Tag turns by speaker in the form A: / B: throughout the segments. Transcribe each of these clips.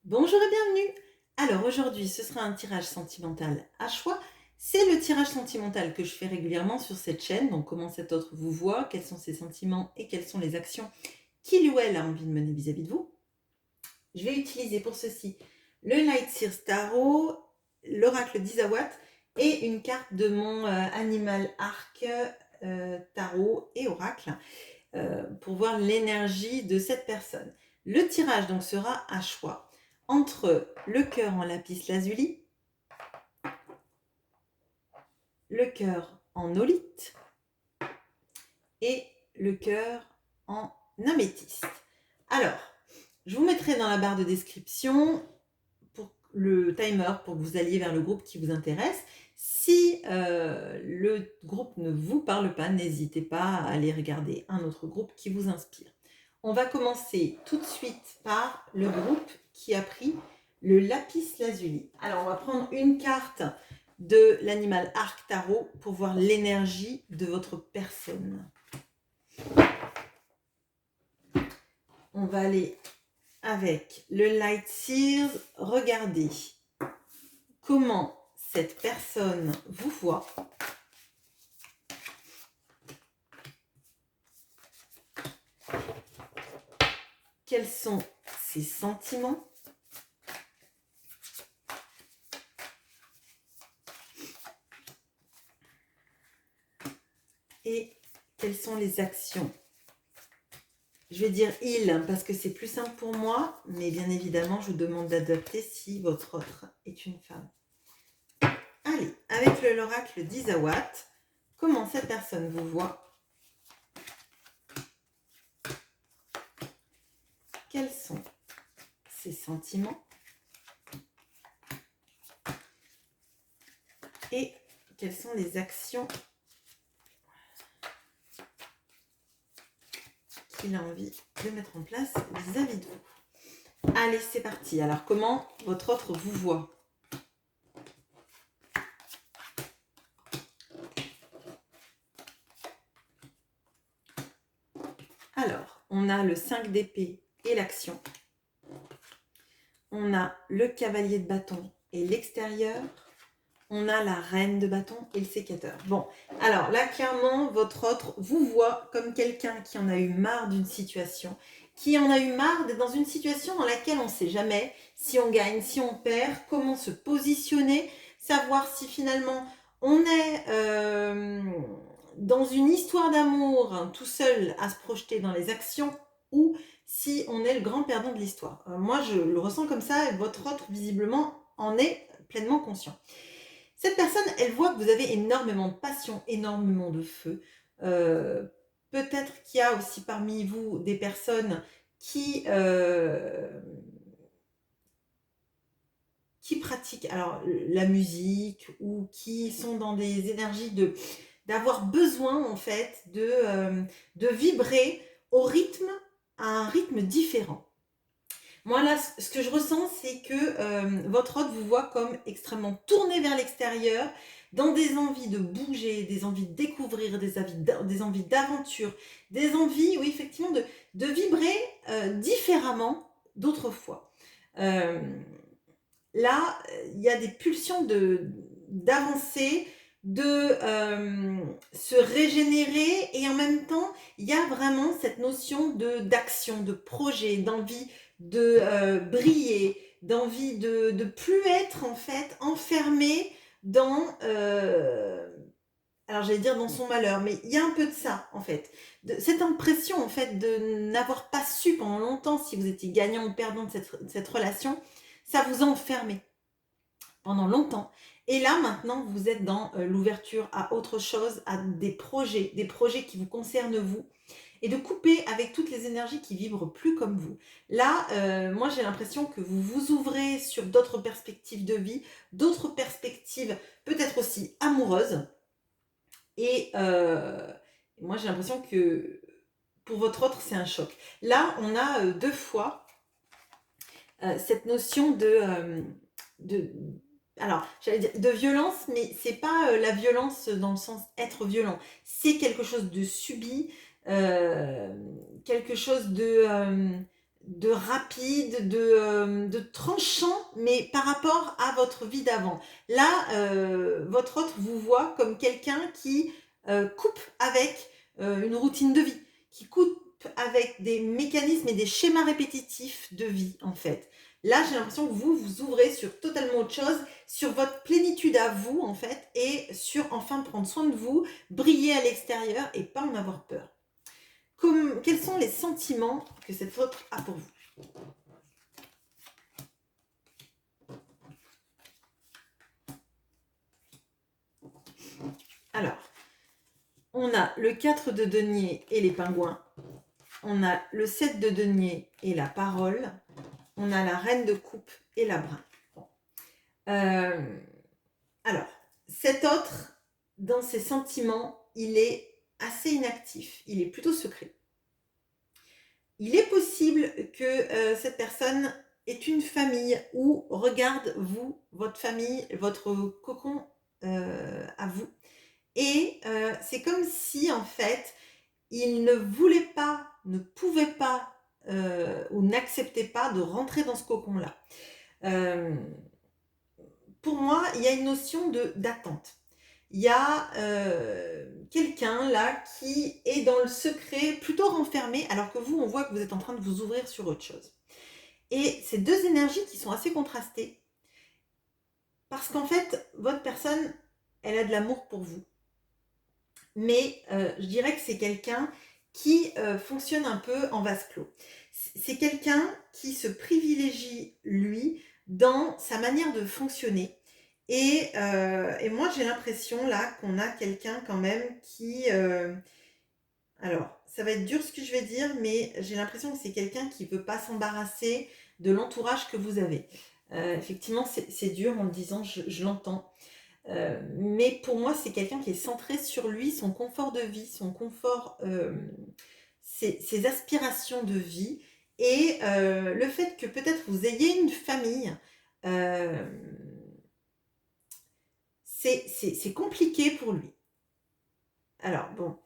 A: Bonjour et bienvenue. Alors aujourd'hui, ce sera un tirage sentimental à choix. C'est le tirage sentimental que je fais régulièrement sur cette chaîne. Donc comment cet autre vous voit, quels sont ses sentiments et quelles sont les actions qu'il ou elle a envie de mener vis-à-vis de vous. Je vais utiliser pour ceci le Light Sears Tarot, l'oracle d'Isawat et une carte de mon Animal Arc Tarot et Oracle pour voir l'énergie de cette personne. Le tirage donc sera à choix entre le cœur en lapis lazuli, le cœur en olite et le cœur en améthyste. Alors, je vous mettrai dans la barre de description pour le timer pour que vous alliez vers le groupe qui vous intéresse. Si le groupe ne vous parle pas, n'hésitez pas à aller regarder un autre groupe qui vous inspire. On va commencer tout de suite par le groupe qui a pris le lapis lazuli. Alors, on va prendre une carte de l'animal Arc Tarot pour voir l'énergie de votre personne. On va aller avec le Light Sears. Regardez comment cette personne vous voit. Quels sont ses sentiments? Et quelles sont les actions? Je vais dire il parce que c'est plus simple pour moi, mais bien évidemment, je vous demande d'adapter si votre autre est une femme. Allez, avec l'oracle d'Isawat, comment cette personne vous voit? Quels sont ses sentiments? Et quelles sont les actions qu'il a envie de mettre en place vis-à-vis de vous? Allez, c'est parti. Alors, comment votre autre vous voit? Alors, on a le 5 d'épée et l'action. On a le cavalier de bâton et l'extérieur. On a la reine de bâton et le sécateur. Bon, alors là, clairement, votre autre vous voit comme quelqu'un qui en a eu marre d'une situation, qui en a eu marre d'être dans une situation dans laquelle on ne sait jamais si on gagne, si on perd, comment se positionner, savoir si finalement on est dans une histoire d'amour tout seul à se projeter dans les actions ou si on est le grand perdant de l'histoire. Moi, je le ressens comme ça et votre autre, visiblement, en est pleinement conscient. Cette personne, elle voit que vous avez énormément de passion, énormément de feu. Peut-être qu'il y a aussi parmi vous des personnes qui pratiquent alors la musique ou qui sont dans des énergies d'avoir besoin en fait de vibrer au rythme, à un rythme différent. Moi là, ce que je ressens, c'est que votre hôte vous voit comme extrêmement tourné vers l'extérieur, dans des envies de bouger, des envies de découvrir, des envies d'aventure, des envies, oui, effectivement, de vibrer différemment d'autrefois. Là, il y a des pulsions d'avancer, de se régénérer et en même temps, il y a vraiment cette notion d'action, de projet, d'envie de briller, d'envie de plus être en fait enfermé dans, alors j'allais dire dans son malheur, mais il y a un peu de ça en fait. Cette impression en fait de n'avoir pas su pendant longtemps si vous étiez gagnant ou perdant de cette relation, ça vous a enfermé pendant longtemps. Et là, maintenant, vous êtes dans l'ouverture à autre chose, à des projets qui vous concernent vous, et de couper avec toutes les énergies qui vibrent plus comme vous. Là, moi, j'ai l'impression que vous vous ouvrez sur d'autres perspectives de vie, d'autres perspectives peut-être aussi amoureuses. Et moi, j'ai l'impression que pour votre autre, c'est un choc. Là, on a deux fois cette notion alors, j'allais dire de violence, mais c'est pas la violence dans le sens être violent. C'est quelque chose de subi, quelque chose de rapide, de tranchant, mais par rapport à votre vie d'avant. Là, votre autre vous voit comme quelqu'un qui coupe avec une routine de vie, qui coupe avec des mécanismes et des schémas répétitifs de vie, en fait. Là, j'ai l'impression que vous vous ouvrez sur totalement autre chose, sur votre plénitude à vous, en fait, et sur enfin prendre soin de vous, briller à l'extérieur et pas en avoir peur. Quels sont les sentiments que cette autre a pour vous? Alors, on a le 4 de denier et les pingouins. On a le 7 de denier et la parole. On a la reine de coupe et la brun. Bon. Alors, cet autre, dans ses sentiments, il est assez inactif. Il est plutôt secret. Il est possible que cette personne ait une famille ou regarde vous, votre famille, votre cocon à vous. Et c'est comme si, en fait, il ne voulait pas, ne pouvait pas ou n'acceptait pas de rentrer dans ce cocon-là. Pour moi, il y a une notion d'attente. Il y a quelqu'un là qui est dans le secret, plutôt renfermé, alors que vous, on voit que vous êtes en train de vous ouvrir sur autre chose. Et ces deux énergies qui sont assez contrastées, parce qu'en fait, votre personne, elle a de l'amour pour vous. Mais je dirais que c'est quelqu'un qui fonctionne un peu en vase clos. C'est quelqu'un qui se privilégie, lui, dans sa manière de fonctionner. Et moi, j'ai l'impression, là, qu'on a quelqu'un quand même qui... alors, ça va être dur ce que je vais dire, mais j'ai l'impression que c'est quelqu'un qui ne veut pas s'embarrasser de l'entourage que vous avez. Effectivement, c'est dur en le disant, je l'entends. Mais pour moi, c'est quelqu'un qui est centré sur lui, son confort de vie, son confort, ses aspirations de vie. Et le fait que peut-être vous ayez une famille, c'est compliqué pour lui. Alors bon,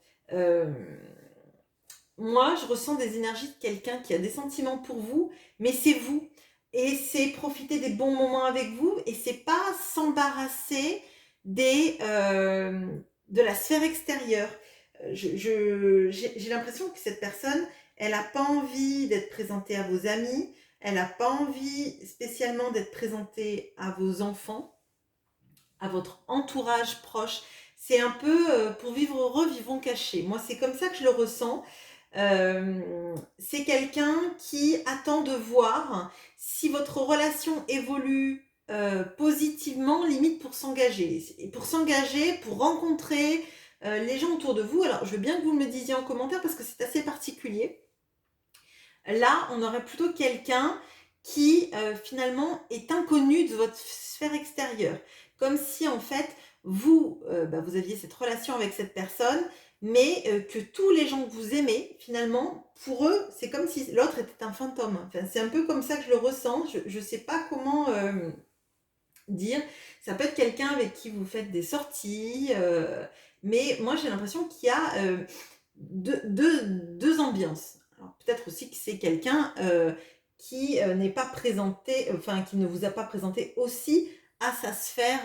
A: moi je ressens des énergies de quelqu'un qui a des sentiments pour vous, mais c'est vous. Et c'est profiter des bons moments avec vous, et c'est pas s'embarrasser de la sphère extérieure. J'ai l'impression que cette personne, elle n'a pas envie d'être présentée à vos amis, elle n'a pas envie spécialement d'être présentée à vos enfants, à votre entourage proche. C'est un peu pour vivre heureux, vivons cachés. Moi, c'est comme ça que je le ressens. C'est quelqu'un qui attend de voir si votre relation évolue positivement, limite pour s'engager. Et pour s'engager, pour rencontrer les gens autour de vous. Alors, je veux bien que vous me le disiez en commentaire parce que c'est assez particulier. Là, on aurait plutôt quelqu'un qui finalement est inconnu de votre sphère extérieure. Comme si en fait, vous aviez cette relation avec cette personne, mais que tous les gens que vous aimez, finalement, pour eux, c'est comme si l'autre était un fantôme. Enfin, c'est un peu comme ça que je le ressens. Je ne sais pas comment dire. Ça peut être quelqu'un avec qui vous faites des sorties, mais moi j'ai l'impression qu'il y a deux ambiances. Alors, peut-être aussi que c'est quelqu'un qui n'est pas présenté, enfin qui ne vous a pas présenté aussi à sa sphère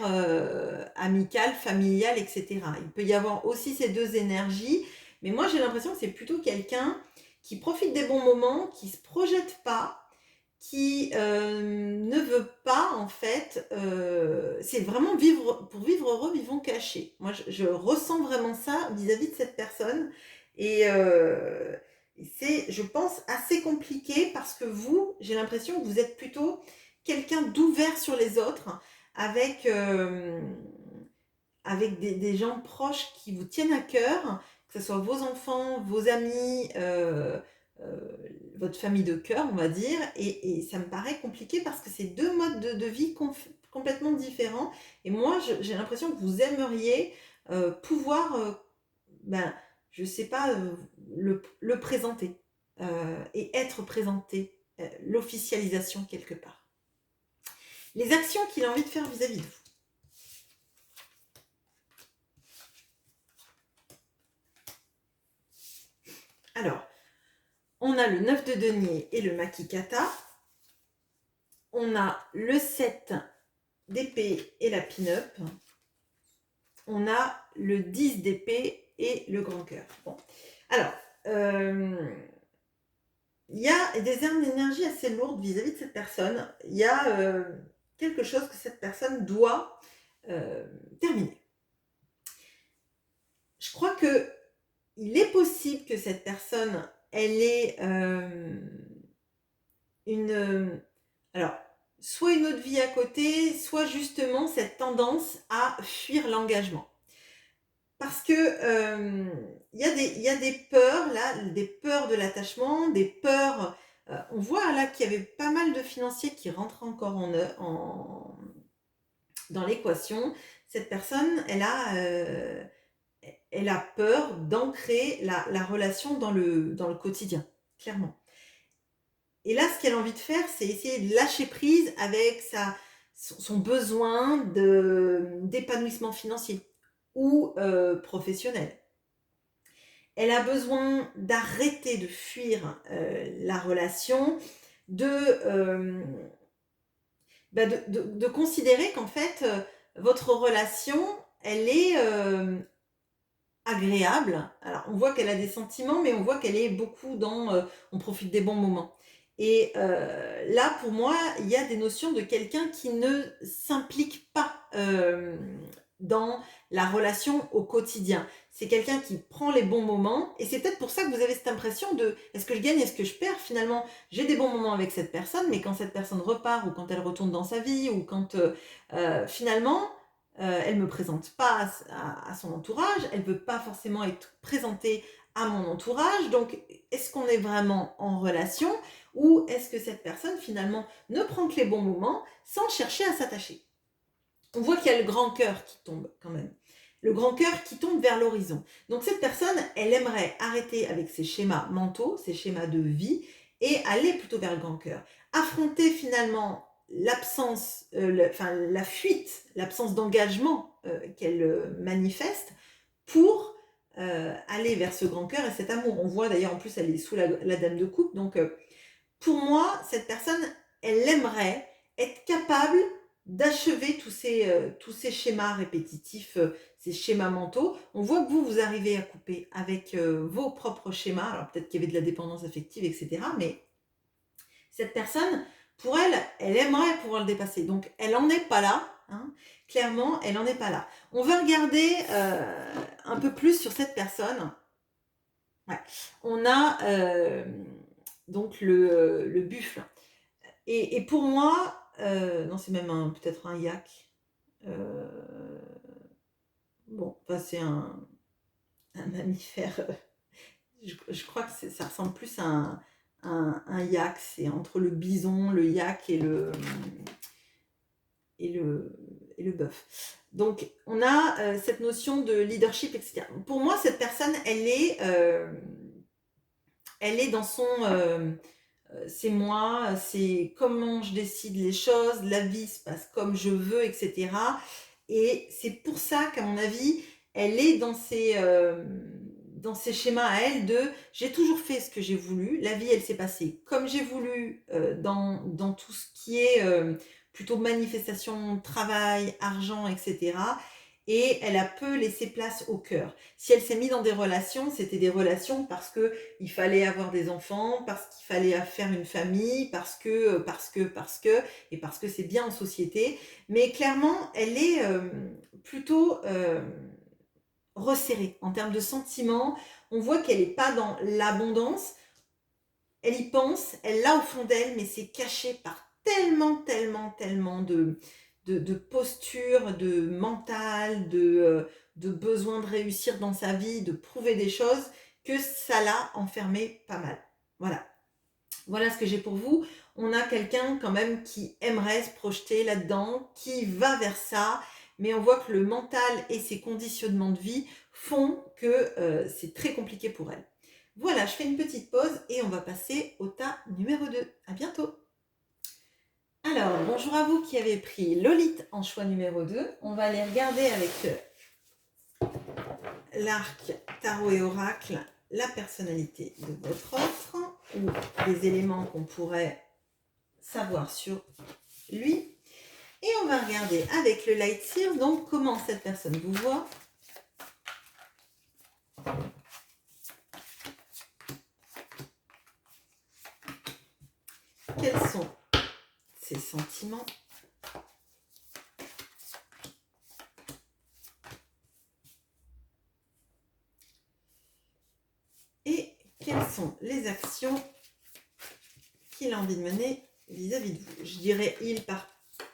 A: amicale, familiale, etc. Il peut y avoir aussi ces deux énergies, mais moi j'ai l'impression que c'est plutôt quelqu'un qui profite des bons moments, qui se projette pas, qui ne veut pas en fait, c'est vraiment pour vivre heureux, vivons cachés. Moi je ressens vraiment ça vis-à-vis de cette personne, et c'est, je pense, assez compliqué parce que vous, j'ai l'impression que vous êtes plutôt quelqu'un d'ouvert sur les autres, avec des gens proches qui vous tiennent à cœur, que ce soit vos enfants, vos amis, votre famille de cœur, on va dire, et ça me paraît compliqué parce que c'est deux modes de vie complètement différents. Et moi, j'ai l'impression que vous aimeriez pouvoir, je sais pas, le présenter et être présenté, l'officialisation quelque part. Les actions qu'il a envie de faire vis-à-vis de vous. Alors, On a le 9 de denier et le makikata. On a le 7 d'épée et la pin-up. On a le 10 d'épée et le grand cœur. Bon. Alors, il y a des énergies assez lourdes vis-à-vis de cette personne. Il y a quelque chose que cette personne doit terminer. Je crois que il est possible que cette personne, elle ait alors, soit une autre vie à côté, soit justement cette tendance à fuir l'engagement. Parce que il y a des peurs là, des peurs de l'attachement, des peurs. On voit là qu'il y avait pas mal de financiers qui rentrent encore dans l'équation. Cette personne, elle a peur d'ancrer la relation dans le quotidien, clairement. Et là, ce qu'elle a envie de faire, c'est essayer de lâcher prise avec son besoin d'épanouissement financier ou professionnel. Elle a besoin d'arrêter de fuir la relation, de considérer qu'en fait, votre relation, elle est agréable. Alors, on voit qu'elle a des sentiments, mais on voit qu'elle est beaucoup dans on profite des bons moments. Et là, pour moi, il y a des notions de quelqu'un qui ne s'implique pas dans la relation au quotidien. C'est quelqu'un qui prend les bons moments, et c'est peut-être pour ça que vous avez cette impression de est-ce que je gagne, est-ce que je perds? Finalement, j'ai des bons moments avec cette personne, mais quand cette personne repart, ou quand elle retourne dans sa vie, ou quand finalement elle ne me présente pas à son entourage, elle ne veut pas forcément être présentée à mon entourage. Donc, est-ce qu'on est vraiment en relation, ou est-ce que cette personne, finalement, ne prend que les bons moments sans chercher à s'attacher? On voit qu'il y a le grand cœur qui tombe quand même. Le grand cœur qui tombe vers l'horizon. Donc, cette personne, elle aimerait arrêter avec ses schémas mentaux, ses schémas de vie, et aller plutôt vers le grand cœur. Affronter finalement l'absence, la fuite, l'absence d'engagement qu'elle manifeste pour aller vers ce grand cœur et cet amour. On voit d'ailleurs, en plus, elle est sous la dame de coupe. Donc, pour moi, cette personne, elle aimerait être capable d'achever tous ces schémas répétitifs, ces schémas mentaux. On voit que vous arrivez à couper avec vos propres schémas. Alors, peut-être qu'il y avait de la dépendance affective, etc. Mais cette personne, pour elle, elle aimerait pouvoir le dépasser. Donc, elle n'en est pas là. Hein. Clairement, elle n'en est pas là. On va regarder un peu plus sur cette personne. Ouais. On a donc le buffle. Et pour moi, non, c'est même peut-être un yak. Bon, enfin, c'est un mammifère. Je crois que ça ressemble plus à un yak. C'est entre le bison, le yak et le bœuf. Donc, on a cette notion de leadership, etc. Pour moi, cette personne, elle est dans son... c'est moi, c'est comment je décide les choses, la vie se passe comme je veux, etc. Et c'est pour ça qu'à mon avis, elle est dans ces schémas à elle de j'ai toujours fait ce que j'ai voulu, la vie elle s'est passée comme j'ai voulu dans tout ce qui est plutôt manifestation, travail, argent, etc. Et elle a peu laissé place au cœur. Si elle s'est mise dans des relations, c'était des relations parce que il fallait avoir des enfants, parce qu'il fallait faire une famille, parce que, et parce que c'est bien en société. Mais clairement, elle est plutôt resserrée en termes de sentiments. On voit qu'elle n'est pas dans l'abondance. Elle y pense, elle l'a au fond d'elle, mais c'est caché par tellement de posture, de mental, de besoin de réussir dans sa vie, de prouver des choses, que ça l'a enfermé pas mal. Voilà ce que j'ai pour vous. On a quelqu'un quand même qui aimerait se projeter là-dedans, qui va vers ça, mais on voit que le mental et ses conditionnements de vie font que c'est très compliqué pour elle. Voilà, je fais une petite pause et on va passer au tas numéro 2. À bientôt. Alors, bonjour à vous qui avez pris Lolite en choix numéro 2. On va aller regarder avec l'arc tarot et oracle la personnalité de votre autre. ou des éléments qu'on pourrait savoir sur lui. Et on va regarder avec le Light Seers, donc comment cette personne vous voit. Quels sont ses sentiments? Et quelles sont les actions qu'il a envie de mener vis-à-vis de vous? Je dirais il par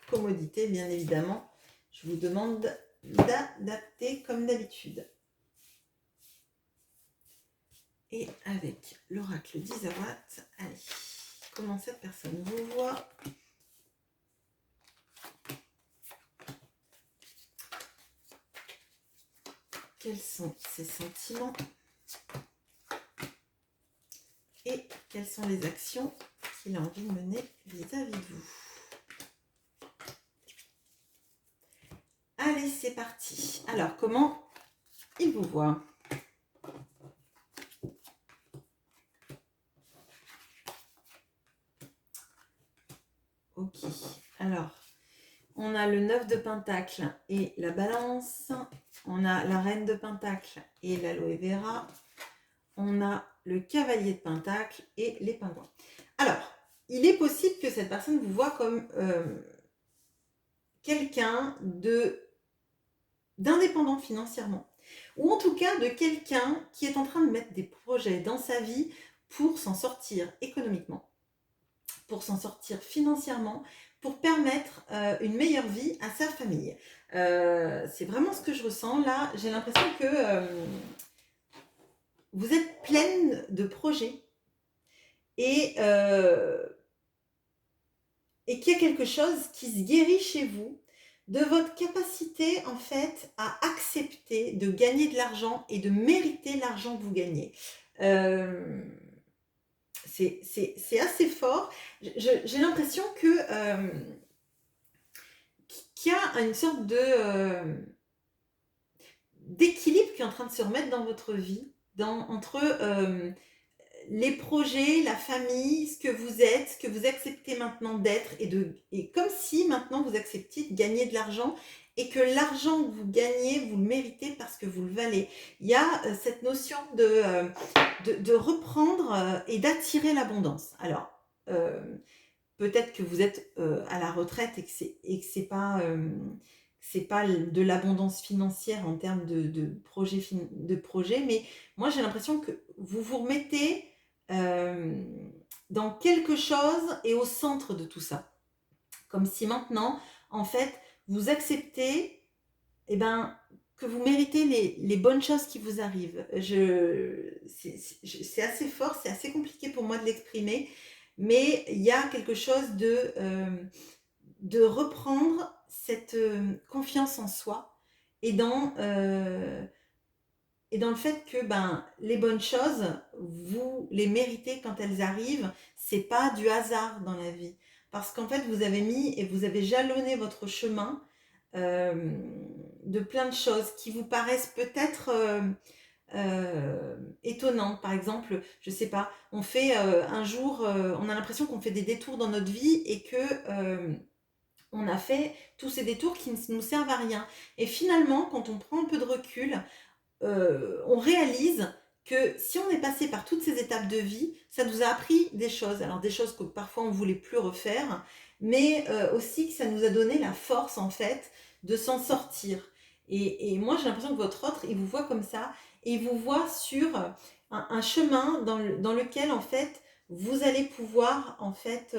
A: commodité, bien évidemment. Je vous demande d'adapter comme d'habitude. Et avec l'oracle d'Isawat, allez, comment cette personne vous voit? Quels sont ses sentiments? Et quelles sont les actions qu'il a envie de mener vis-à-vis de vous? Allez, c'est parti. Alors, comment il vous voit? Ok. Alors, on a le 9 de Pentacle et la Balance. On a la Reine de Pentacle et l'Aloe Vera. On a le Cavalier de Pentacle et les Pingouins. Alors, il est possible que cette personne vous voit comme quelqu'un d'indépendant financièrement. Ou en tout cas de quelqu'un qui est en train de mettre des projets dans sa vie pour s'en sortir économiquement, pour s'en sortir financièrement, pour permettre une meilleure vie à sa famille. C'est vraiment ce que je ressens là. J'ai l'impression que vous êtes pleine de projets et qu'il y a quelque chose qui se guérit chez vous de votre capacité en fait à accepter de gagner de l'argent et de mériter l'argent que vous gagnez. C'est assez fort. J'ai l'impression que qu'il y a une sorte d'équilibre qui est en train de se remettre dans votre vie, entre les projets, la famille, ce que vous êtes, ce que vous acceptez maintenant d'être, et comme si maintenant vous acceptiez de gagner de l'argent et que l'argent que vous gagnez, vous le méritez parce que vous le valez. Il y a cette notion de reprendre et d'attirer l'abondance. Alors, peut-être que vous êtes à la retraite et que c'est pas de l'abondance financière en termes de projet, mais moi j'ai l'impression que vous vous remettez dans quelque chose et au centre de tout ça. Comme si maintenant, en fait, vous acceptez que vous méritez les bonnes choses qui vous arrivent. C'est assez fort, c'est assez compliqué pour moi de l'exprimer, mais il y a quelque chose de reprendre cette confiance en soi et dans le fait que les bonnes choses, vous les méritez quand elles arrivent. C'est pas du hasard dans la vie. Parce qu'en fait, vous avez mis et vous avez jalonné votre chemin de plein de choses qui vous paraissent peut-être étonnantes. Par exemple, je sais pas, on fait un jour, on a l'impression qu'on fait des détours dans notre vie et que on a fait tous ces détours qui ne nous servent à rien. Et finalement, quand on prend un peu de recul, on réalise que si on est passé par toutes ces étapes de vie, ça nous a appris des choses. Alors des choses que parfois on ne voulait plus refaire, mais aussi que ça nous a donné la force en fait de s'en sortir. Et moi j'ai l'impression que votre autre, il vous voit comme ça, et il vous voit sur un chemin dans lequel en fait vous allez pouvoir en fait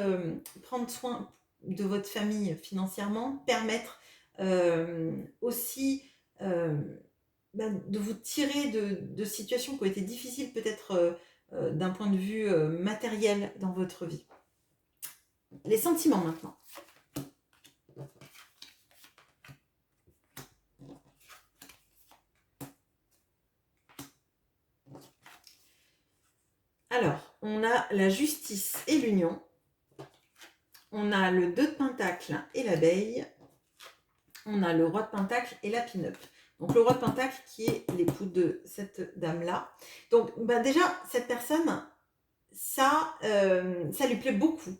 A: prendre soin de votre famille financièrement, permettre aussi de vous tirer de situations qui ont été difficiles peut-être d'un point de vue matériel dans votre vie. Les sentiments maintenant. Alors, on a la justice et l'union. On a le 2 de Pentacle et l'abeille. On a le roi de Pentacle et la pin-up. Donc le roi de Pentacle qui est l'époux de cette dame-là. Donc déjà, cette personne, ça lui plaît beaucoup.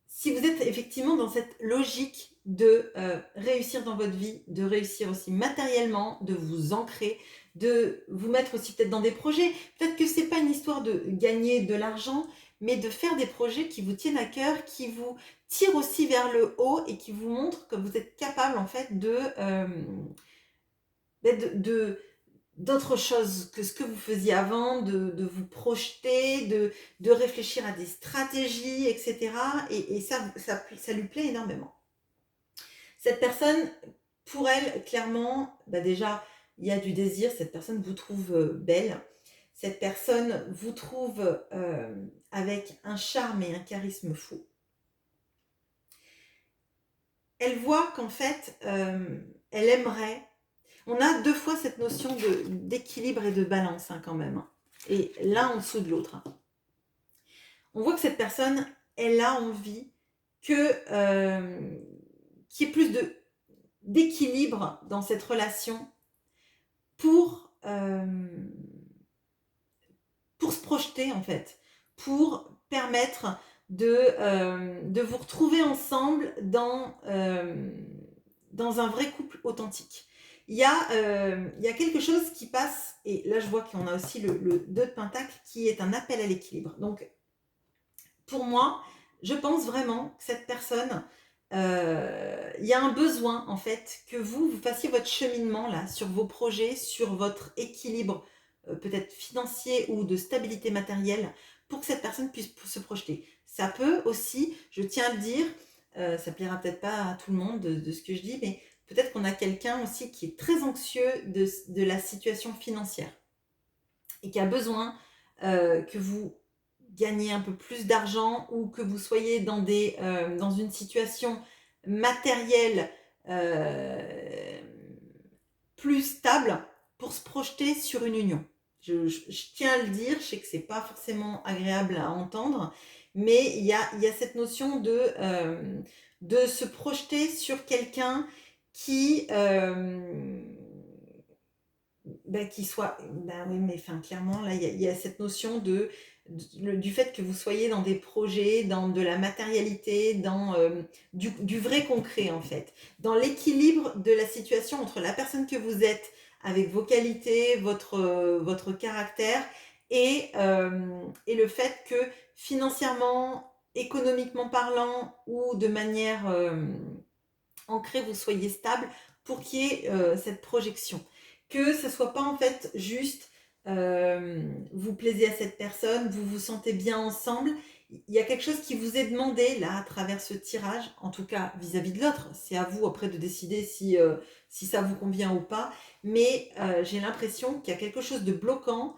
A: Si vous êtes effectivement dans cette logique de réussir dans votre vie, de réussir aussi matériellement, de vous ancrer, de vous mettre aussi peut-être dans des projets, peut-être que c'est pas une histoire de gagner de l'argent, mais de faire des projets qui vous tiennent à cœur, qui vous tirent aussi vers le haut et qui vous montrent que vous êtes capable en fait d'autre chose que ce que vous faisiez avant, de vous projeter, de réfléchir à des stratégies, etc. Et ça lui plaît énormément. Cette personne, pour elle, clairement, déjà, il y a du désir. Cette personne vous trouve belle. Cette personne vous trouve avec un charme et un charisme fou. Elle voit qu'en fait, elle aimerait. On a deux fois cette notion d'équilibre et de balance quand même. Et l'un en dessous de l'autre. On voit que cette personne, elle a envie qu'il y ait plus d'équilibre dans cette relation pour se projeter en fait, pour permettre de vous retrouver ensemble dans un vrai couple authentique. Il y a quelque chose qui passe, et là je vois qu'on a aussi le 2 de Pentacle qui est un appel à l'équilibre. Donc pour moi, je pense vraiment que cette personne, il y a un besoin en fait que vous fassiez votre cheminement là sur vos projets, sur votre équilibre peut-être financier ou de stabilité matérielle pour que cette personne puisse se projeter. Ça peut aussi, je tiens à le dire, ça plaira peut-être pas à tout le monde de ce que je dis, mais peut-être qu'on a quelqu'un aussi qui est très anxieux de la situation financière et qui a besoin que vous gagnez un peu plus d'argent ou que vous soyez dans une situation matérielle plus stable pour se projeter sur une union. Je tiens à le dire, je sais que c'est pas forcément agréable à entendre, mais il y a cette notion de se projeter sur quelqu'un qui soit, oui, mais enfin, clairement, là, il y a cette notion du fait que vous soyez dans des projets, dans de la matérialité, dans du vrai concret, en fait. Dans l'équilibre de la situation entre la personne que vous êtes, avec vos qualités, votre caractère, et le fait que financièrement, économiquement parlant, ou de manière ancrée, vous soyez stable pour qu'il y ait cette projection. Que ce soit pas en fait juste vous plaisez à cette personne, vous vous sentez bien ensemble. Il y a quelque chose qui vous est demandé là à travers ce tirage, en tout cas vis-à-vis de l'autre. C'est à vous après de décider si ça vous convient ou pas. Mais j'ai l'impression qu'il y a quelque chose de bloquant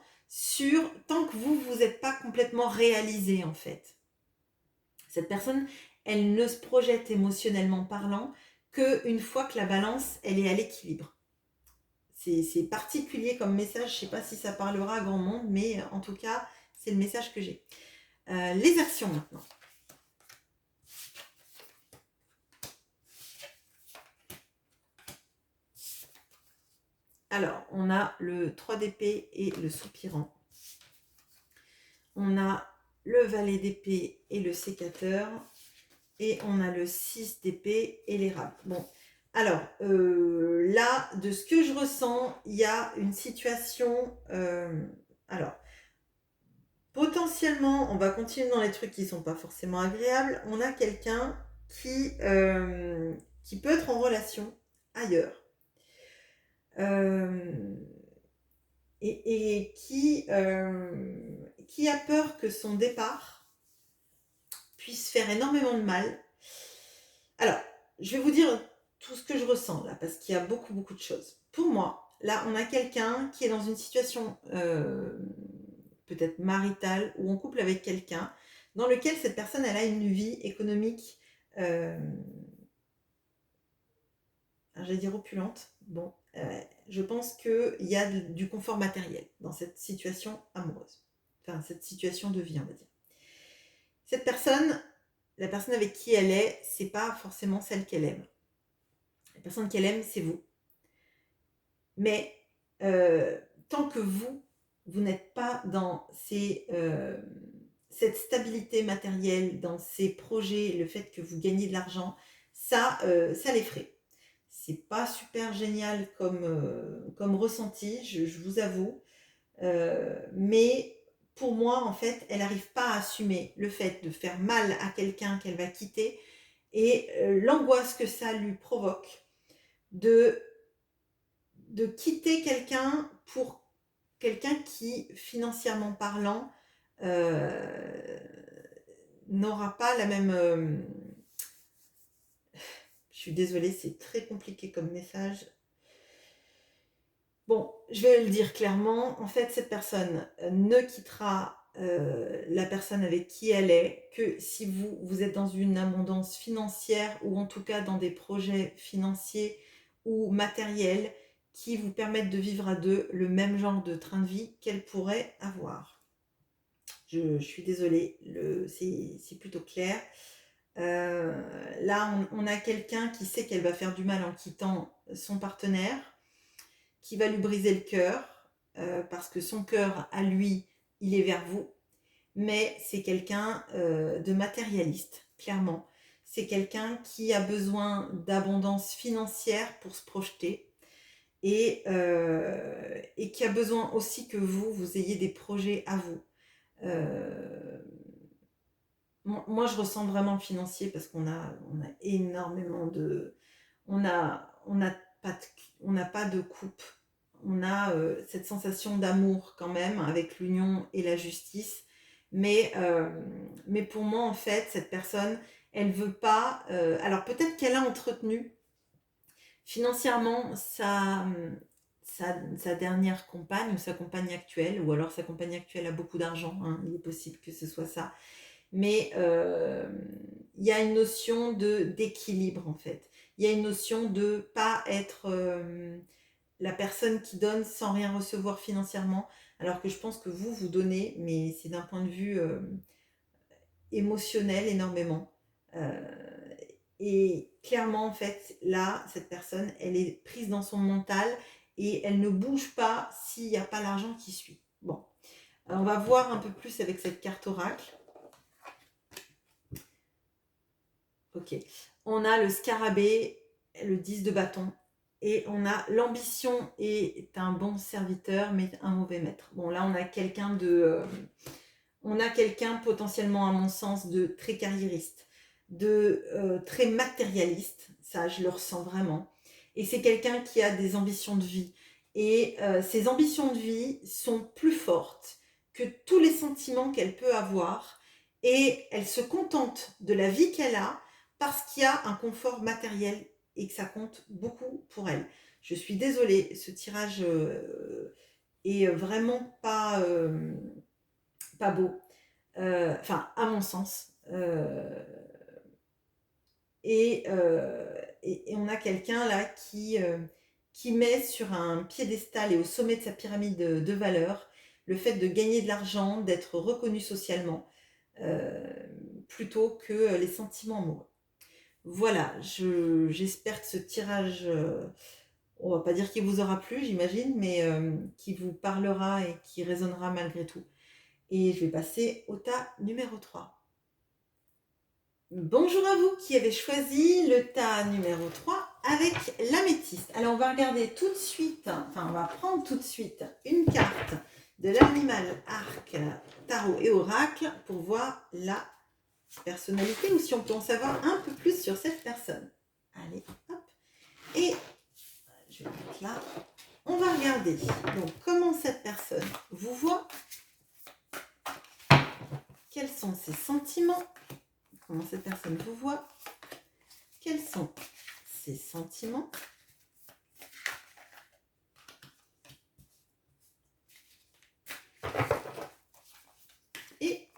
A: tant que vous n'êtes pas complètement réalisé en fait. Cette personne, elle ne se projette émotionnellement parlant qu'une fois que la balance, elle est à l'équilibre. C'est particulier comme message, je ne sais pas si ça parlera à grand monde, mais en tout cas, c'est le message que j'ai. Les actions maintenant. Alors, on a le 3 d'épée et le soupirant. On a le valet d'épée et le sécateur. Et on a le 6 d'épée et l'érable. Bon, alors, là, de ce que je ressens, il y a une situation... alors, potentiellement, on va continuer dans les trucs qui ne sont pas forcément agréables. On a quelqu'un qui peut être en relation ailleurs. Et qui a peur que son départ puisse faire énormément de mal. Alors, je vais vous dire tout ce que je ressens là, parce qu'il y a beaucoup, beaucoup de choses. Pour moi, là, on a quelqu'un qui est dans une situation peut-être maritale ou en couple avec quelqu'un dans lequel cette personne, elle a une vie économique, j'allais dire opulente. Bon, je pense qu'il y a du confort matériel dans cette situation amoureuse. Enfin, cette situation de vie, on va dire. Cette personne, la personne avec qui elle est, c'est pas forcément celle qu'elle aime. La personne qu'elle aime, c'est vous. Mais tant que vous n'êtes pas dans cette stabilité matérielle dans ces projets, le fait que vous gagnez de l'argent, ça l'effraie. C'est pas super génial comme ressenti, je vous avoue. Mais pour moi, en fait, elle n'arrive pas à assumer le fait de faire mal à quelqu'un qu'elle va quitter et l'angoisse que ça lui provoque de quitter quelqu'un pour quelqu'un qui, financièrement parlant, n'aura pas la même... je suis désolée, c'est très compliqué comme message. Bon, je vais le dire clairement, en fait, cette personne ne quittera la personne avec qui elle est que si vous êtes dans une abondance financière ou en tout cas dans des projets financiers ou matériels qui vous permettent de vivre à deux le même genre de train de vie qu'elle pourrait avoir. Je suis désolée, c'est plutôt clair. Là, on a quelqu'un qui sait qu'elle va faire du mal en quittant son partenaire, qui va lui briser le cœur, parce que son cœur, à lui, il est vers vous. Mais c'est quelqu'un de matérialiste, clairement. C'est quelqu'un qui a besoin d'abondance financière pour se projeter et qui a besoin aussi que vous ayez des projets à vous. Moi, je ressens vraiment le financier parce qu'on a énormément de... On n'a pas de coupe. On a cette sensation d'amour quand même avec l'union et la justice. Mais pour moi, en fait, cette personne, elle veut pas... alors peut-être qu'elle a entretenu financièrement sa dernière compagne ou sa compagne actuelle, ou alors sa compagne actuelle a beaucoup d'argent, hein, il est possible que ce soit ça. Mais il y a une notion d'équilibre en fait. Il y a une notion de pas être la personne qui donne sans rien recevoir financièrement, alors que je pense que vous donnez, mais c'est d'un point de vue émotionnel énormément. Et clairement, en fait, là, cette personne, elle est prise dans son mental et elle ne bouge pas s'il n'y a pas l'argent qui suit. Bon, on va voir un peu plus avec cette carte oracle. Ok, on a le scarabée, le 10 de bâton, et on a l'ambition est un bon serviteur, mais un mauvais maître. Bon, là, on a quelqu'un potentiellement, à mon sens, de très carriériste, de très matérialiste, ça, je le ressens vraiment. Et c'est quelqu'un qui a des ambitions de vie. Et ces ambitions de vie sont plus fortes que tous les sentiments qu'elle peut avoir. Et elle se contente de la vie qu'elle a parce qu'il y a un confort matériel et que ça compte beaucoup pour elle. Je suis désolée, ce tirage est vraiment pas beau. Enfin, à mon sens. Et on a quelqu'un là qui met sur un piédestal et au sommet de sa pyramide de valeurs le fait de gagner de l'argent, d'être reconnu socialement, plutôt que les sentiments amoureux. Voilà, j'espère que ce tirage, on va pas dire qu'il vous aura plu, j'imagine, mais qui vous parlera et qui résonnera malgré tout. Et je vais passer au tas numéro 3. Bonjour à vous qui avez choisi le tas numéro 3 avec l'améthyste. Alors on va regarder tout de suite, enfin on va prendre tout de suite une carte de l'animal arc, tarot et oracle pour voir la personnalité ou si on peut en savoir un peu plus sur cette personne. Allez, hop. Et je vais mettre là. On va regarder donc comment cette personne vous voit, quels sont ses sentiments, comment cette personne vous voit, quels sont ses sentiments, et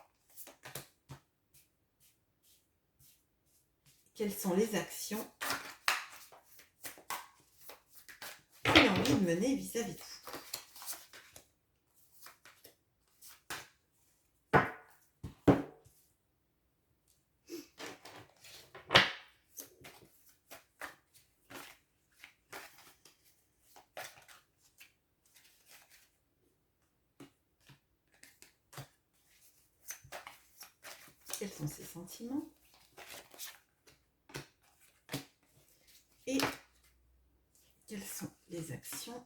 A: quelles sont les actions qu'il a envie de mener vis-à-vis de vous. quels sont ses sentiments et quelles sont les actions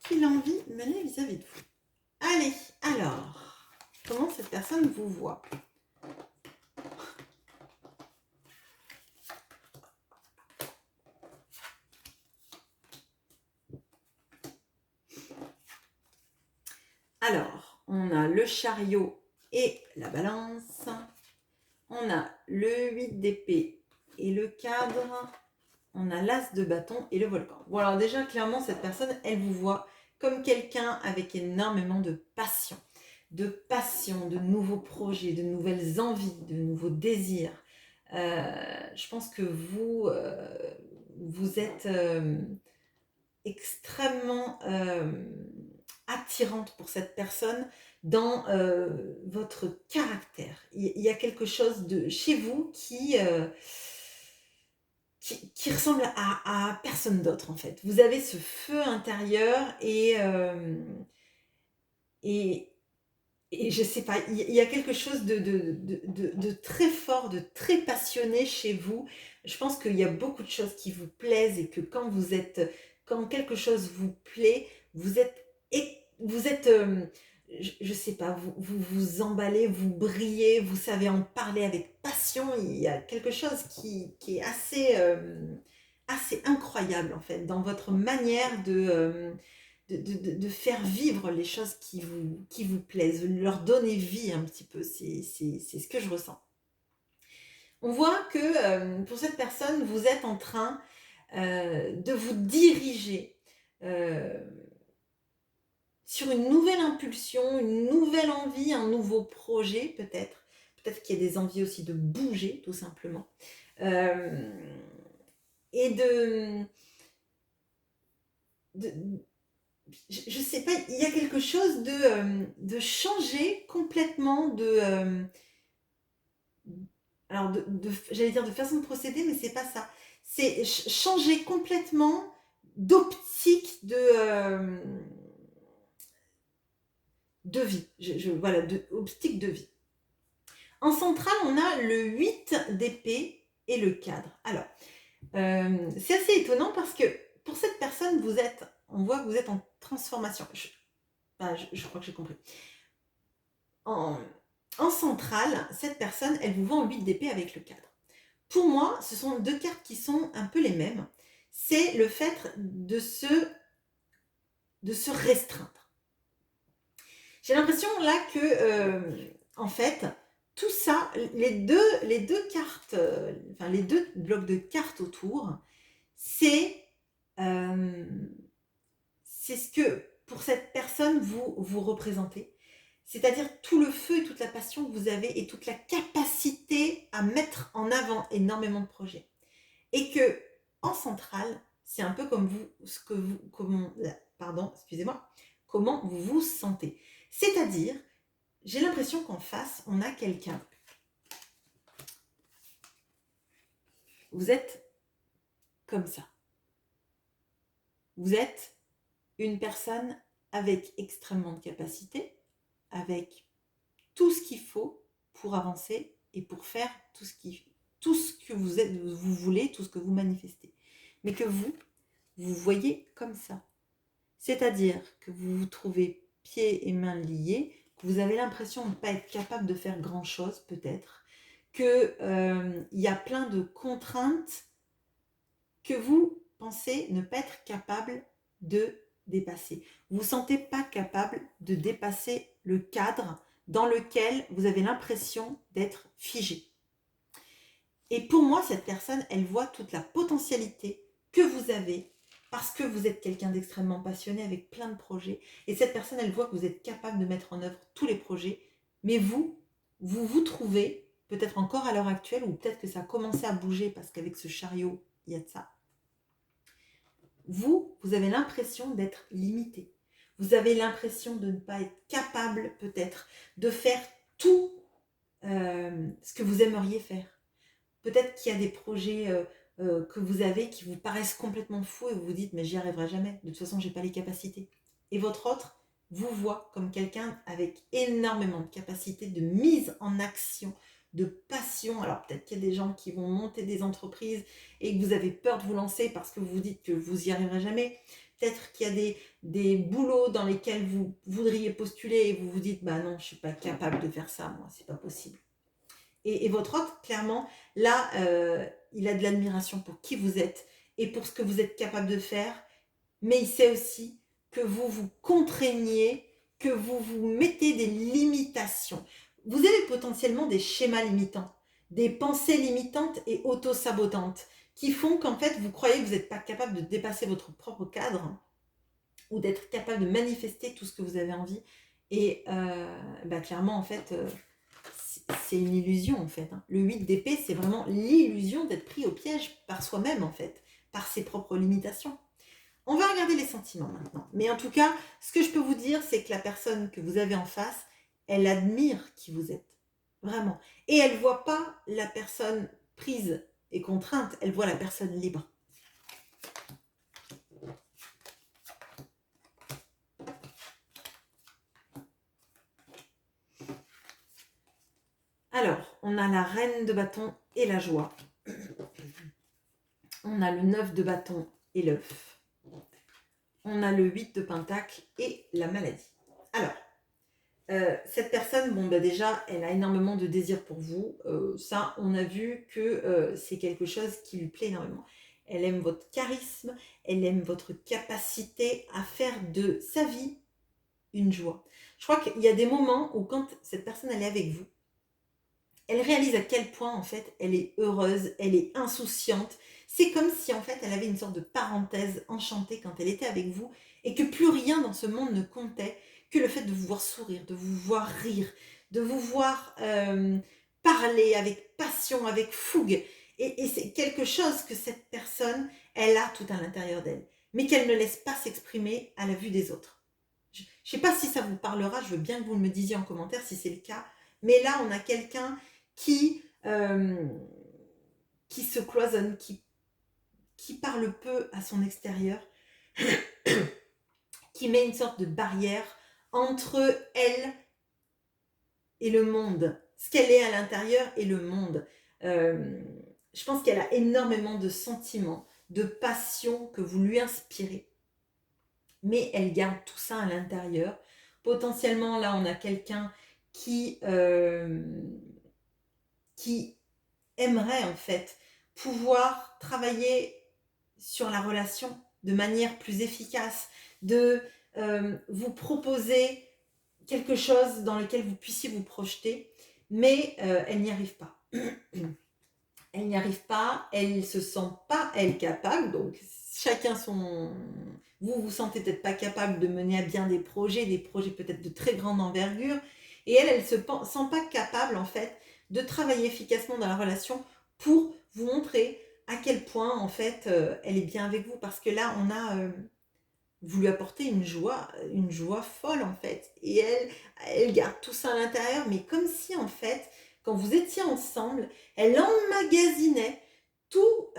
A: qu'il a envie de mener vis-à-vis de vous. Allez, alors, comment cette personne vous voit? Alors, on a le chariot et la balance. On a le 8 d'épée et le cadre. On a l'as de bâton et le volcan. Bon, alors déjà, clairement, cette personne, elle vous voit comme quelqu'un avec énormément de passion, de nouveaux projets, de nouvelles envies, de nouveaux désirs. Je pense que vous êtes extrêmement attirante pour cette personne dans votre caractère. Il y a quelque chose de chez vous qui ressemble à personne d'autre en fait. Vous avez ce feu intérieur et je sais pas, il y a quelque chose de très fort, de très passionné chez vous. Je pense qu'il y a beaucoup de choses qui vous plaisent et que quand quelque chose vous plaît, vous êtes, je sais pas, vous emballez, vous brillez, vous savez en parler avec passion. Il y a quelque chose qui est assez incroyable en fait dans votre manière de faire vivre les choses qui vous plaisent, de leur donner vie un petit peu. C'est ce que je ressens. On voit que pour cette personne, vous êtes en train de vous diriger sur une nouvelle impulsion, une nouvelle envie, un nouveau projet peut-être. Peut-être qu'il y a des envies aussi de bouger, tout simplement. Et je sais pas, il y a quelque chose de changer complètement alors j'allais dire de façon de procéder, mais c'est pas ça. C'est changer complètement d'optique de vie. Voilà, optique de vie. En centrale, on a le 8 d'épée et le cadre. Alors, c'est assez étonnant parce que pour cette personne, on voit que vous êtes en transformation. Je crois que j'ai compris. En centrale, cette personne, elle vous voit en 8 d'épée avec le cadre. Pour moi, ce sont deux cartes qui sont un peu les mêmes. C'est le fait de se restreindre. J'ai l'impression là que, en fait, tout ça, les deux cartes, enfin les deux blocs de cartes autour, c'est ce que pour cette personne vous représentez. C'est-à-dire tout le feu et toute la passion que vous avez et toute la capacité à mettre en avant énormément de projets. Et que en centrale, c'est un peu comme comment vous vous sentez. C'est-à-dire, j'ai l'impression qu'en face, on a quelqu'un. Vous êtes comme ça. Vous êtes une personne avec extrêmement de capacité, avec tout ce qu'il faut pour avancer et pour faire tout ce que vous voulez, tout ce que vous manifestez. Mais que vous voyez comme ça. C'est-à-dire que vous vous trouvez pieds et mains liés, que vous avez l'impression de ne pas être capable de faire grand-chose peut-être, qu'il y a plein de contraintes que vous pensez ne pas être capable de dépasser. Vous ne vous sentez pas capable de dépasser le cadre dans lequel vous avez l'impression d'être figé. Et pour moi, cette personne, elle voit toute la potentialité que vous avez parce que vous êtes quelqu'un d'extrêmement passionné avec plein de projets. Et cette personne, elle voit que vous êtes capable de mettre en œuvre tous les projets. Mais vous trouvez, peut-être encore à l'heure actuelle, ou peut-être que ça a commencé à bouger parce qu'avec ce chariot, il y a de ça. Vous avez l'impression d'être limité. Vous avez l'impression de ne pas être capable, peut-être, de faire tout ce que vous aimeriez faire. Peut-être qu'il y a des projets que vous avez qui vous paraissent complètement fous et vous vous dites « mais j'y arriverai jamais, de toute façon, je n'ai pas les capacités ». Et votre autre, vous voit comme quelqu'un avec énormément de capacité de mise en action, de passion. Alors peut-être qu'il y a des gens qui vont monter des entreprises et que vous avez peur de vous lancer parce que vous vous dites que vous y arriverez jamais. Peut-être qu'il y a des boulots dans lesquels vous voudriez postuler et vous vous dites bah non, je suis pas capable de faire ça, moi, c'est pas possible. Et votre hôte, clairement, là, il a de l'admiration pour qui vous êtes et pour ce que vous êtes capable de faire, mais il sait aussi que vous vous contraignez, que vous vous mettez des limitations. Vous avez potentiellement des schémas limitants, des pensées limitantes et auto-sabotantes qui font qu'en fait, vous croyez que vous n'êtes pas capable de dépasser votre propre cadre ou d'être capable de manifester tout ce que vous avez envie. Et clairement, en fait, c'est une illusion, en fait. Le 8 d'épée, c'est vraiment l'illusion d'être pris au piège par soi-même, en fait, par ses propres limitations. On va regarder les sentiments maintenant. Mais en tout cas, ce que je peux vous dire, c'est que la personne que vous avez en face, elle admire qui vous êtes. Vraiment. Et elle ne voit pas la personne prise et contrainte, elle voit la personne libre. Alors, on a la reine de bâton et la joie. On a le 9 de bâton et l'œuf. On a le 8 de pentacle et la maladie. Alors, cette personne, déjà, elle a énormément de désir pour vous. Ça, on a vu que c'est quelque chose qui lui plaît énormément. Elle aime votre charisme, elle aime votre capacité à faire de sa vie une joie. Je crois qu'il y a des moments où quand cette personne elle est avec vous, elle réalise à quel point en fait elle est heureuse, elle est insouciante. C'est comme si en fait elle avait une sorte de parenthèse enchantée quand elle était avec vous et que plus rien dans ce monde ne comptait que le fait de vous voir sourire, de vous voir rire, de vous voir parler avec passion, avec fougue. Et c'est quelque chose que cette personne, elle a tout à l'intérieur d'elle, mais qu'elle ne laisse pas s'exprimer à la vue des autres. Je ne sais pas si ça vous parlera, je veux bien que vous me disiez en commentaire si c'est le cas, mais là on a quelqu'un qui se cloisonne, qui parle peu à son extérieur, qui met une sorte de barrière entre elle et le monde, ce qu'elle est à l'intérieur et le monde. Je pense qu'elle a énormément de sentiments, de passion que vous lui inspirez, mais elle garde tout ça à l'intérieur. Potentiellement, là, on a quelqu'un qui aimerait en fait pouvoir travailler sur la relation de manière plus efficace, de vous proposer quelque chose dans lequel vous puissiez vous projeter, mais elle n'y arrive pas. Elle n'y arrive pas, elle ne se sent pas, elle, capable, donc chacun son... Vous vous sentez peut-être pas capable de mener à bien des projets peut-être de très grande envergure, et elle se sent pas capable, en fait, de travailler efficacement dans la relation pour vous montrer à quel point, en fait, elle est bien avec vous, parce que là, on a... vous lui apportez une joie folle, en fait, et elle garde tout ça à l'intérieur, mais comme si, en fait, quand vous étiez ensemble, elle emmagasinait toute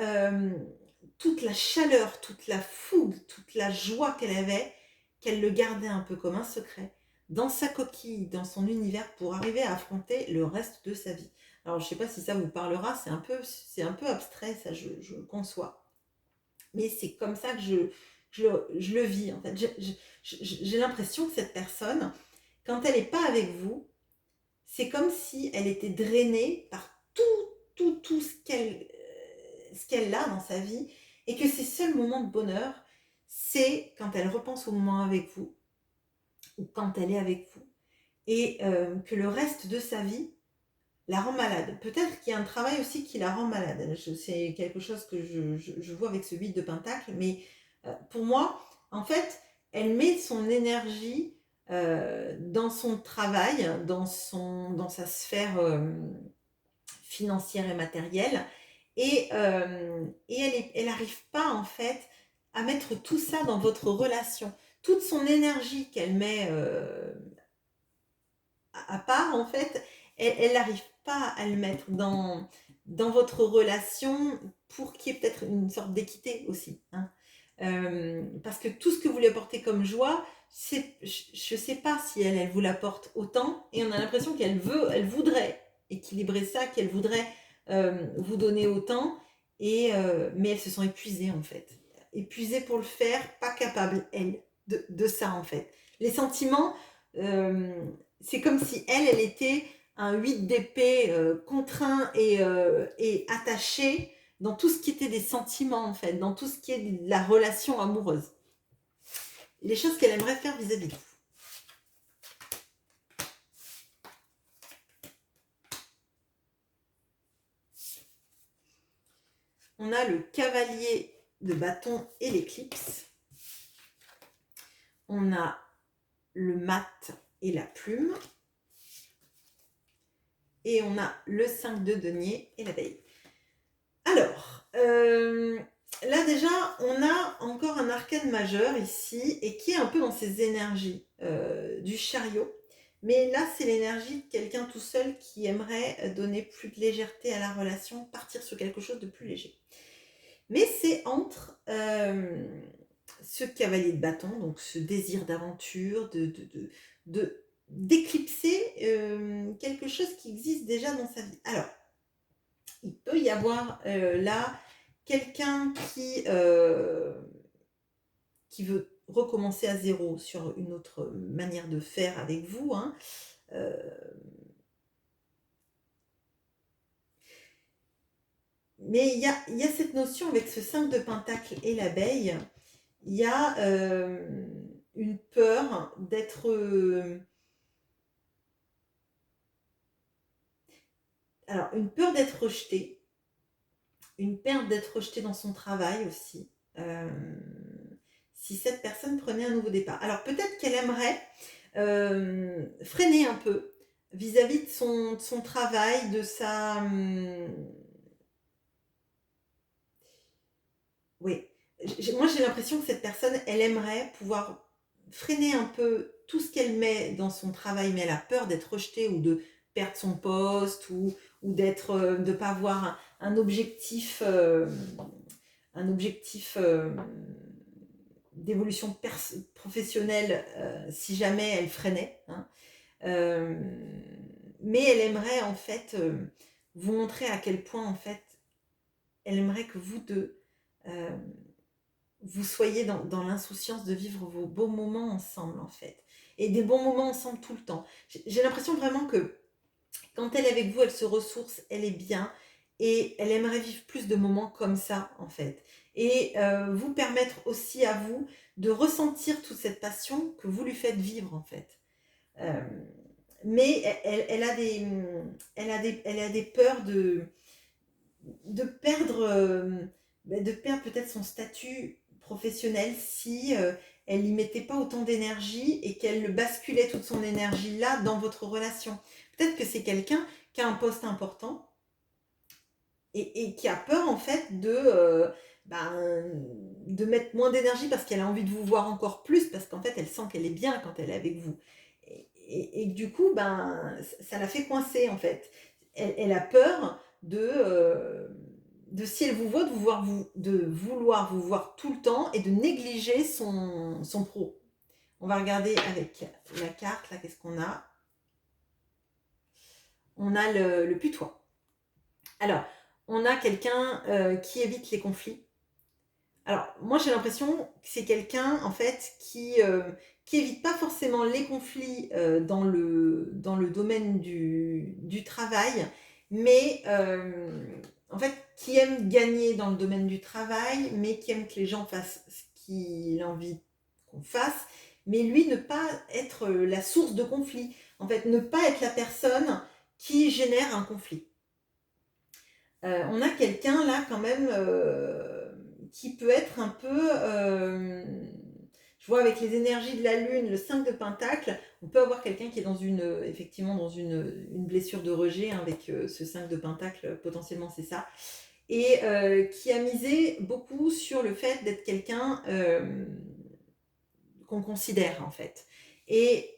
A: la chaleur, toute la fougue, toute la joie qu'elle avait, qu'elle le gardait un peu comme un secret, dans sa coquille, dans son univers, pour arriver à affronter le reste de sa vie. Alors, je ne sais pas si ça vous parlera, c'est un peu abstrait, ça, je le conçois. Mais c'est comme ça que je le vis, en fait. J'ai l'impression que cette personne, quand elle n'est pas avec vous, c'est comme si elle était drainée par tout ce qu'elle a dans sa vie, et que ses seuls moments de bonheur, c'est quand elle repense au moment avec vous, ou quand elle est avec vous, et que le reste de sa vie la rend malade. Peut-être qu'il y a un travail aussi qui la rend malade. C'est quelque chose que je vois avec ce 8 de pentacle, mais pour moi, en fait, elle met son énergie dans son travail, dans sa sphère financière et matérielle, et elle n'arrive pas, en fait, à mettre tout ça dans votre relation. Toute son énergie qu'elle met à part, en fait, elle n'arrive pas à le mettre dans votre relation pour qu'il y ait peut-être une sorte d'équité aussi. Hein. Parce que tout ce que vous lui apportez comme joie, je ne sais pas si elle vous l'apporte autant, et on a l'impression elle voudrait équilibrer ça, qu'elle voudrait vous donner autant, mais elle se sent épuisée en fait. Épuisée pour le faire, pas capable, elle, de ça en fait. Les sentiments, c'est comme si elle était un 8 d'épée contraint et attaché dans tout ce qui était des sentiments en fait, dans tout ce qui est de la relation amoureuse. Les choses qu'elle aimerait faire vis-à-vis de vous. On a le cavalier de bâton et l'éclipse. On a le mat et la plume. Et on a le 5 de denier et l'abeille. Alors, là déjà, on a encore un arcane majeur ici, et qui est un peu dans ces énergies du chariot. Mais là, c'est l'énergie de quelqu'un tout seul qui aimerait donner plus de légèreté à la relation, partir sur quelque chose de plus léger. Mais c'est entre ce cavalier de bâton, donc ce désir d'aventure, d'éclipser quelque chose qui existe déjà dans sa vie. Alors, il peut y avoir là quelqu'un qui veut recommencer à zéro sur une autre manière de faire avec vous, hein. Mais il y a cette notion avec ce 5 de pentacle et l'abeille, il y a une peur d'être... alors, une peur d'être rejeté, une peur d'être rejeté dans son travail aussi, si cette personne prenait un nouveau départ. Alors, peut-être qu'elle aimerait freiner un peu vis-à-vis de son travail, de sa... oui, moi j'ai l'impression que cette personne, elle aimerait pouvoir freiner un peu tout ce qu'elle met dans son travail, mais elle a peur d'être rejetée ou de perdre son poste ou d'être, de ne pas avoir un objectif, d'évolution professionnelle si jamais elle freinait, hein. Mais elle aimerait en fait vous montrer à quel point en fait elle aimerait que vous deux vous soyez dans l'insouciance de vivre vos beaux moments ensemble en fait, et des bons moments ensemble tout le temps. J'ai l'impression vraiment que quand elle est avec vous, elle se ressource, elle est bien, et elle aimerait vivre plus de moments comme ça en fait, et vous permettre aussi à vous de ressentir toute cette passion que vous lui faites vivre en fait. Mais elle a des peurs de perdre peut-être son statut professionnel si elle n'y mettait pas autant d'énergie et qu'elle basculait toute son énergie là dans votre relation. Peut-être que c'est quelqu'un qui a un poste important et qui a peur en fait de mettre moins d'énergie parce qu'elle a envie de vous voir encore plus, parce qu'en fait elle sent qu'elle est bien quand elle est avec vous. Et du coup, ça la fait coincer en fait. Elle a peur de si elle vous voit, de vouloir vous voir tout le temps et de négliger son pro. On va regarder avec la carte, là, qu'est-ce qu'on a? On a le putois. Alors, on a quelqu'un qui évite les conflits. Alors, moi, j'ai l'impression que c'est quelqu'un, en fait, qui évite pas forcément les conflits dans le domaine du travail, mais en fait, qui aime gagner dans le domaine du travail, mais qui aime que les gens fassent ce qu'il a envie qu'on fasse, mais lui, ne pas être la source de conflit. En fait, ne pas être la personne qui génère un conflit. On a quelqu'un là quand même qui peut être un peu, je vois avec les énergies de la lune, le 5 de pentacle, on peut avoir quelqu'un qui est effectivement dans une blessure de rejet, hein, avec ce 5 de pentacle, potentiellement c'est ça, et qui a misé beaucoup sur le fait d'être quelqu'un qu'on considère en fait. Et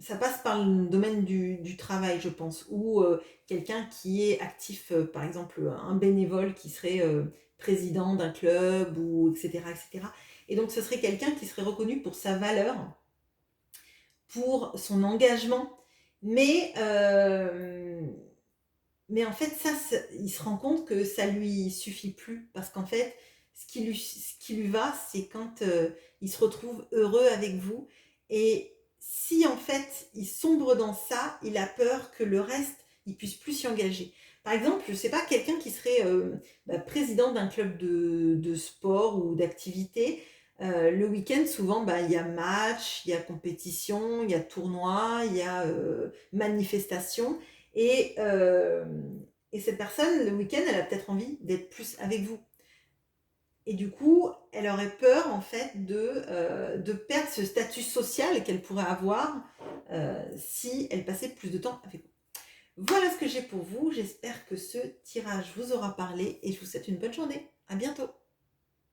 A: ça passe par le domaine du travail, je pense, ou quelqu'un qui est actif, par exemple, un bénévole qui serait président d'un club, ou etc., etc. Et donc, ce serait quelqu'un qui serait reconnu pour sa valeur, pour son engagement, mais, mais en fait, il se rend compte que ça lui suffit plus, parce qu'en fait, ce qui lui va, c'est quand il se retrouve heureux avec vous. Et si en fait il sombre dans ça, il a peur que le reste, il puisse plus s'y engager. Par exemple, je sais pas, quelqu'un qui serait président d'un club de sport ou d'activité, le week-end, souvent, il y a match, il y a compétition, il y a tournoi, il y a manifestation. Et, euh, et cette personne, le week-end, elle a peut-être envie d'être plus avec vous. Et du coup, elle aurait peur en fait de perdre ce statut social qu'elle pourrait avoir si elle passait plus de temps avec vous. Voilà ce que j'ai pour vous. J'espère que ce tirage vous aura parlé et je vous souhaite une bonne journée. À bientôt.